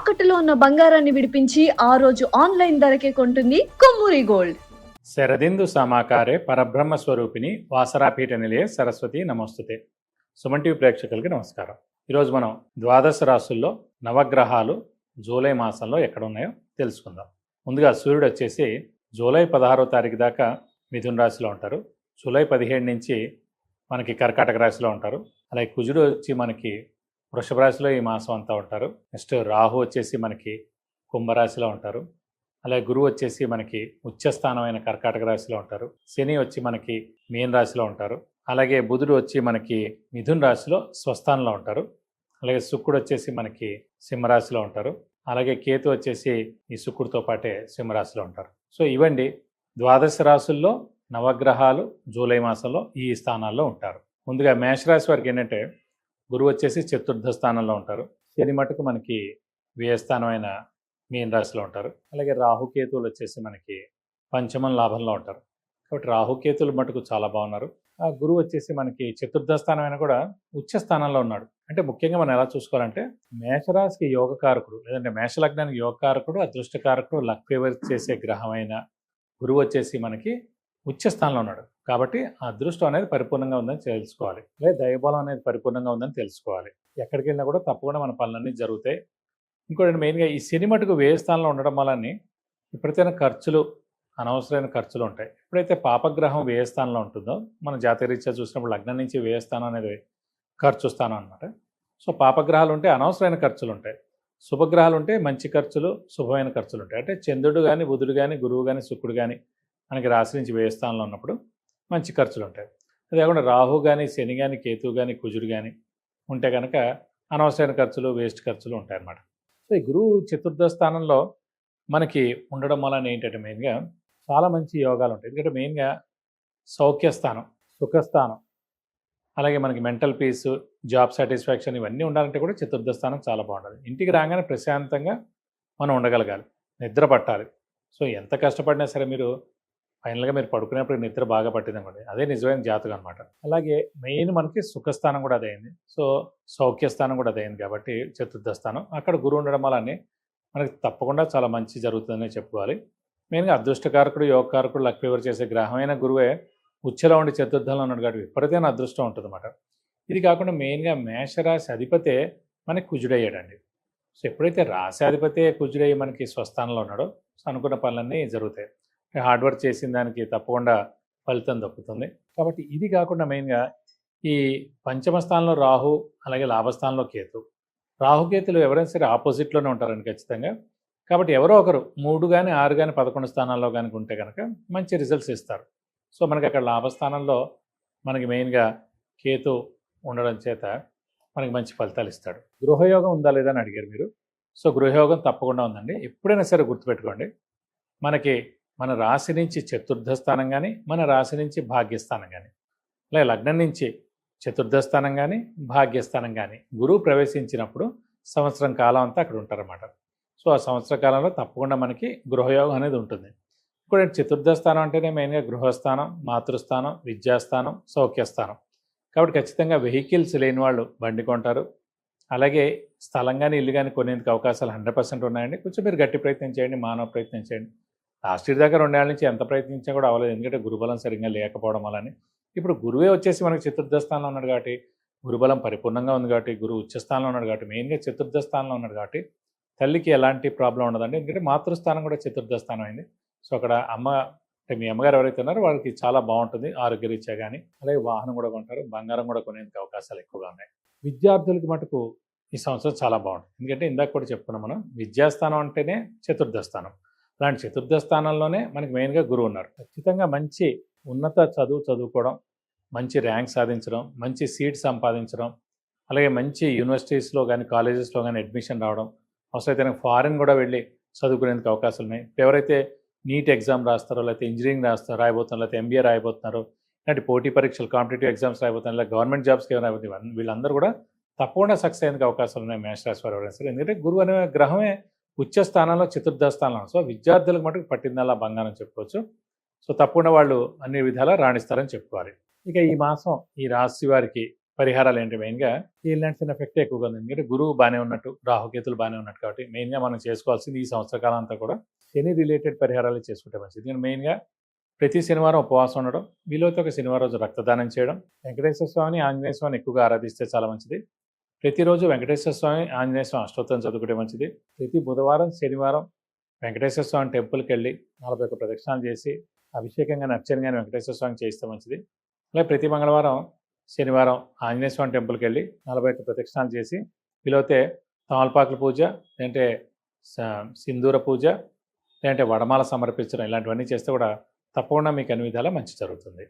తాకట్టులో ఉన్న బంగారాన్ని విడిపించి ఆ రోజు ఆన్లైన్ ధరకే కొంటుంది కొమ్మూరి గోల్డ్. శరదిందు సమాకారే పరబ్రహ్మ స్వరూపిణి వాసరాపీఠ నిలయ సరస్వతి నమస్తుతే. సుమన్ టీవీ ప్రేక్షకులకి నమస్కారం. ఈరోజు మనం ద్వాదశ రాశుల్లో నవగ్రహాలు జూలై మాసంలో ఎక్కడ ఉన్నాయో తెలుసుకుందాం. ముందుగా సూర్యుడు వచ్చేసి జూలై 16వ తారీఖు దాకా మిథున రాశిలో ఉంటారు. జూలై 17 నుంచి మనకి కర్కాటక రాశిలో ఉంటారు. అలాగే కుజుడు వచ్చి మనకి వృషభ రాశిలో ఈ మాసం అంతా ఉంటారు. నెక్స్ట్ రాహు వచ్చేసి మనకి కుంభరాశిలో ఉంటారు. అలాగే గురువు వచ్చేసి మనకి ఉచ్చస్థానమైన కర్కాటక రాశిలో ఉంటారు. శని వచ్చి మనకి మీన రాశిలో ఉంటారు. అలాగే బుధుడు వచ్చి మనకి మిథున రాశిలో స్వస్థానంలో ఉంటారు. అలాగే శుక్రుడు వచ్చేసి మనకి సింహరాశిలో ఉంటారు. అలాగే కేతు వచ్చేసి ఈ శుక్రుడితో పాటే సింహరాశిలో ఉంటారు. సో ఇవండి ద్వాదశ రాశుల్లో నవగ్రహాలు జూలై మాసంలో ఈ స్థానాల్లో ఉంటారు. ముందుగా మేషరాశి వారికి ఏంటంటే గురువు వచ్చేసి చతుర్థ స్థానంలో ఉంటారు. శని మటుకు మనకి వ్యయస్థానమైన మీన రాశిలో ఉంటారు. అలాగే రాహుకేతువులు వచ్చేసి మనకి పంచమం లాభంలో ఉంటారు. కాబట్టి రాహుకేతువులు మటుకు చాలా బాగున్నారు. ఆ గురువు వచ్చేసి మనకి చతుర్థ స్థానమైన కూడా ఉచ్చ స్థానంలో ఉన్నాడు. అంటే ముఖ్యంగా మనం ఎలా చూసుకోవాలంటే మేషరాశికి యోగకారకుడు లేదంటే మేషలగ్నానికి యోగకారకుడు అదృష్టకారకుడు లక్ ఫేవర్ చేసే గ్రహమైన గురువు వచ్చేసి మనకి ఉచ్చ స్థానంలో ఉన్నాడు. కాబట్టి ఆ అదృష్టం అనేది పరిపూర్ణంగా ఉందని తెలుసుకోవాలి. లేదా దైవబలం అనేది పరిపూర్ణంగా ఉందని తెలుసుకోవాలి. ఎక్కడికి వెళ్ళినా కూడా తప్పకుండా మన పనులన్నీ జరుగుతాయి. ఇంకోటి మెయిన్గా ఈ శని మటుకు వ్యయ స్థానంలో ఉండడం వల్ల ఎప్పుడైతే ఖర్చులు అనవసరమైన ఖర్చులు ఉంటాయి. ఎప్పుడైతే పాపగ్రహం వ్యయ స్థానంలో ఉంటుందో మన జాతకరీత్యా చూసినప్పుడు లగ్నం నుంచి వ్యయ స్థానం అనేది ఖర్చు స్థానం అనమాట. సో పాపగ్రహాలు ఉంటే అనవసరమైన ఖర్చులు ఉంటాయి. శుభగ్రహాలు ఉంటే మంచి ఖర్చులు శుభమైన ఖర్చులు ఉంటాయి. అంటే చంద్రుడు కానీ బుధుడు కానీ గురువు కానీ శుక్రుడు కానీ మనకి రాశి నుంచి వ్యయ స్థానంలో ఉన్నప్పుడు మంచి ఖర్చులు ఉంటాయి. అదే కాకుండా రాహు కానీ శని కానీ కేతువు కానీ కుజుడు కానీ ఉంటే కనుక అనవసరమైన ఖర్చులు వేస్ట్ ఖర్చులు ఉంటాయి అన్నమాట. సో ఈ గురువు చతుర్థ స్థానంలో మనకి ఉండడం వలన ఏంటంటే మెయిన్గా చాలా మంచి యోగాలు ఉంటాయి. ఎందుకంటే మెయిన్గా సౌఖ్యస్థానం సుఖస్థానం అలాగే మనకి మెంటల్ పీస్ జాబ్ సాటిస్ఫాక్షన్ ఇవన్నీ ఉండాలంటే కూడా చతుర్థ స్థానం చాలా బాగుంటుంది. ఇంటికి రాగానే ప్రశాంతంగా మనం ఉండగలగాలి, నిద్ర పట్టాలి. సో ఎంత కష్టపడినా సరే మీరు ఫైనల్గా మీరు పడుకునేప్పుడు నిద్ర బాగా పట్టింది అనుకోండి, అదే నిజమైన జాతకం అనమాట. అలాగే మెయిన్ మనకి సుఖస్థానం కూడా అదైంది. సో సౌఖ్యస్థానం కూడా అదైంది కాబట్టి చతుర్థ స్థానం అక్కడ గురువు ఉండడం వల్ల మనకి తప్పకుండా చాలా మంచి జరుగుతుందని చెప్పుకోవాలి. మెయిన్గా అదృష్టకారకుడు యోగకారకుడు లక్ ఫేవర్ చేసే గ్రహమైన గురువే ఉచ్చలో ఉండి చతుర్థంలో ఉన్నాడు కాబట్టి విపరీతమైన అదృష్టం ఉంటుంది అన్నమాట. ఇది కాకుండా మెయిన్గా మేషరాశి అధిపతే మనకి కుజుడయ్యాడండి. సో ఎప్పుడైతే రాశి అధిపతే కుజుడయ్యి మనకి స్వస్థానంలో ఉన్నాడో అనుకున్న పనులన్నీ జరుగుతాయి. హార్డ్ వర్క్ చేసిన దానికి తప్పకుండా ఫలితం దక్కుతుంది. కాబట్టి ఇది కాకుండా మెయిన్గా ఈ పంచమ స్థానంలో రాహు అలాగే లాభస్థానంలో కేతు. రాహుకేతులు ఎవరైనా సరే ఆపోజిట్లోనే ఉంటారండి ఖచ్చితంగా. కాబట్టి ఎవరో ఒకరు 3 కానీ 6 కానీ 11 స్థానాల్లో కనుక ఉంటే కనుక మంచి రిజల్ట్స్ ఇస్తారు. సో మనకి అక్కడ లాభస్థానంలో మనకి మెయిన్గా కేతు ఉండడం చేత మనకి మంచి ఫలితాలు ఇస్తాడు. గృహయోగం ఉందా లేదా అని అడిగారు మీరు. సో గృహయోగం తప్పకుండా ఉందండి. ఎప్పుడైనా సరే గుర్తుపెట్టుకోండి, మనకి మన రాశి నుంచి చతుర్థ స్థానం కానీ మన రాశి నుంచి భాగ్యస్థానం కానీ అలాగే లగ్నం నుంచి చతుర్థ స్థానం కానీ భాగ్యస్థానం కానీ గురువు ప్రవేశించినప్పుడు సంవత్సరం కాలం అంతా అక్కడ ఉంటారన్నమాట. సో ఆ సంవత్సర కాలంలో తప్పకుండా మనకి గృహయోగం అనేది ఉంటుంది. ఇప్పుడు చతుర్థ స్థానం అంటేనే మెయిన్గా గృహస్థానం, మాతృస్థానం, విద్యాస్థానం, సౌఖ్యస్థానం. కాబట్టి ఖచ్చితంగా వెహికల్స్ లేని వాళ్ళు బండి కొంటారు. అలాగే స్థలం కానీ ఇల్లు కానీ కొనేందుకు అవకాశాలు 100% ఉన్నాయండి. కొంచెం మీరు గట్టి ప్రయత్నం చేయండి, మానవ ప్రయత్నం చేయండి. లాస్ట్ ఇయర్ దాకా 2 ఏళ్ల నుంచి ఎంత ప్రయత్నించినా కూడా అవ్వలేదు. ఎందుకంటే గురుబలం సరిగ్గా లేకపోవడం వల్ల. ఇప్పుడు గురువే వచ్చేసి మనకి చతుర్థ స్థానంలో ఉన్నాడు కాబట్టి గురుబలం పరిపూర్ణంగా ఉంది కాబట్టి గురువు ఉచ్చస్థానంలో ఉన్నాడు కాబట్టి మెయిన్గా చతుర్థ స్థానంలో ఉన్నాడు కాబట్టి తల్లికి ఎలాంటి ప్రాబ్లం ఉండదండి. ఎందుకంటే మాతృస్థానం కూడా చతుర్థ స్థానం అయింది. సో అక్కడ అమ్మ అంటే మీ అమ్మగారు ఎవరైతే ఉన్నారో వాళ్ళకి చాలా బాగుంటుంది ఆరోగ్యరీత్యా కానీ. అలాగే వాహనం కూడా కొంటారు, బంగారం కూడా కొనేందుకు అవకాశాలు ఎక్కువగా ఉన్నాయి. విద్యార్థులకి మటుకు ఈ సంవత్సరం చాలా బాగుంటుంది. ఎందుకంటే ఇందాక కూడా చెప్పుకున్నాం మనం, విద్యాస్థానం అంటేనే చతుర్థ స్థానం. అలాంటి చతుర్థ స్థానంలోనే మనకి మెయిన్గా గురువు ఉన్నారు. ఖచ్చితంగా మంచి ఉన్నత చదువుకోవడం, మంచి ర్యాంక్ సాధించడం, మంచి సీట్ సంపాదించడం, అలాగే మంచి యూనివర్సిటీస్లో కానీ కాలేజెస్లో కానీ అడ్మిషన్ రావడం, అవసరమైతే ఫారిన్ కూడా వెళ్ళి చదువుకునేందుకు అవకాశాలు ఉన్నాయి. ఎవరైతే నీట్ ఎగ్జామ్ రాస్తారో లేకపోతే ఇంజనీరింగ్ రాయబోతున్నారో లేకపోతే ఎంబీఏ రాయబోతున్నారో ఇలాంటి పోటీ పరీక్షలు కాంపిటేటివ్ ఎగ్జామ్స్ రాయబోతున్నారు, ఇలా గవర్నమెంట్ జాబ్స్కి ఏమైనా రాయబోతున్నారు, వీళ్ళందరూ కూడా తప్పకుండా సక్సెస్ అయ్యేందుకు అవకాశాలు ఉన్నాయి మేషరాశి వారు ఎవరైనా సరే. ఎందుకంటే గురువు అనే గ్రహమే ఉచ్చ స్థానంలో చతుర్థ స్థానంలో. సో విద్యార్థులకు మటుకు పట్టిందల్లా బంగారం చెప్పుకోవచ్చు. సో తప్పకుండా వాళ్ళు అన్ని విధాలా రాణిస్తారని చెప్పుకోవాలి. ఇక ఈ మాసం ఈ రాశి వారికి పరిహారాలు ఏంటి మెయిన్గా ఈ ల్యాండ్స్ ఎఫెక్ట్ ఎక్కువగా ఉంది. ఎందుకంటే గురువు బాగానే ఉన్నట్టు, రాహుకేతులు బాగానే ఉన్నట్టు, కాబట్టి మెయిన్గా మనం చేసుకోవాల్సింది ఈ సంవత్సర కాలం అంతా కూడా శని రిలేటెడ్ పరిహారాలు చేసుకుంటే మంచిది. ఎందుకంటే మెయిన్గా ప్రతి శనివారం ఉపవాసం ఉండడం, వీలైతే ఒక శనివారం రోజు రక్తదానం చేయడం, వెంకటేశ్వర స్వామిని ఆంజనేయ స్వామిని ఎక్కువగా ఆరాధిస్తే చాలా మంచిది. ప్రతిరోజు వెంకటేశ్వర స్వామి ఆంజనేయ స్వామి అష్టోత్తరం చదువుకుంటే మంచిది. ప్రతి బుధవారం శనివారం వెంకటేశ్వర స్వామి టెంపుల్కి వెళ్ళి 41 ప్రదక్షిణాలు చేసి అభిషేకం కానీ అర్చన కానీ వెంకటేశ్వర స్వామికి చేస్తే మంచిది. అలాగే ప్రతి మంగళవారం శనివారం ఆంజనేయ స్వామి టెంపుల్కి వెళ్ళి 41 ప్రదక్షిణాలు చేసి వీలైతే తమలపాకుల పూజ, లేదంటే సింధూర పూజ, లేదంటే వడమాల సమర్పించడం, ఇలాంటివన్నీ చేస్తే కూడా తప్పకుండా మీకు అన్ని విధాలా మంచి జరుగుతుంది.